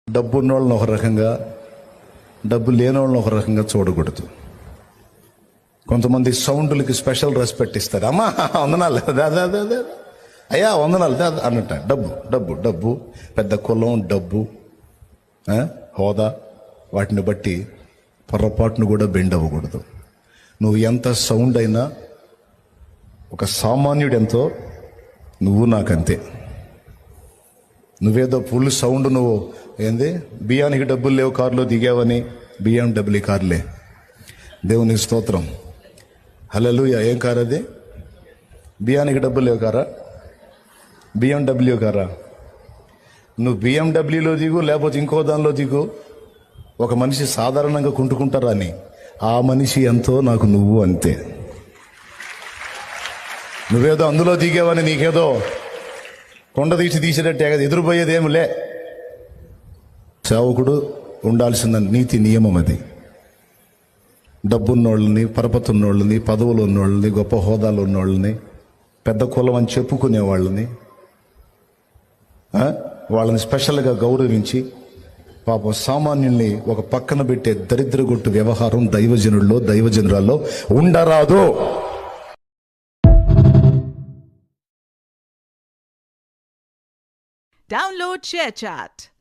డబ్బు ఉన్న వాళ్ళని ఒక రకంగా, డబ్బు లేని వాళ్ళని ఒక రకంగా చూడకూడదు. కొంతమంది సౌండ్లకి స్పెషల్ రెస్పెక్ట్ ఇస్తారు. అమ్మా వందనాలు, అదే అయ్యా వందనాలు అన్నట్ట. డబ్బు డబ్బు డబ్బు పెద్ద కులం, డబ్బు, హోదా, వాటిని బట్టి పొరపాటును కూడా బెండ్ అవ్వకూడదు. నువ్వు ఎంత సౌండ్ అయినా, ఒక సామాన్యుడు ఎంతో, నువ్వు నాకంతే. నువ్వేదో ఫుల్ సౌండ్, నువ్వు ఏంది బియ్యానికి డబ్బులు లేవు కారులో దిగావని, బియ్యం డబ్బులు కారులే. దేవునికి స్తోత్రం, హల్లెలూయా. ఏం కారు అది? బియ్యానికి డబ్బులు లేవు కారా? BMW కారా? నువ్వు BMWలో దిగు, లేకపోతే ఇంకో దానిలో దిగు. ఒక మనిషి సాధారణంగా కుంటుకుంటారా అని, ఆ మనిషి ఎంతో, నాకు నువ్వు అంతే. నువ్వేదో అందులో దిగావని నీకేదో కొండ తీసేటట్టే కదా, ఎదురుపోయేదేమిలే. సేవకుడు ఉండాల్సిన నీతి నియమం అది. డబ్బున్నోళ్ళని, పరపతున్నోళ్ళని, పదవులు ఉన్నోళ్ళని, గొప్ప హోదాలు ఉన్నోళ్ళని, పెద్ద కులం అని చెప్పుకునే వాళ్ళని స్పెషల్గా గౌరవించి, పాపం సామాన్యుల్ని ఒక పక్కన పెట్టే దరిద్రగొట్టు వ్యవహారం దైవజనుల్లో, దైవజనురాల్లో ఉండరాదు. Download ShareChat.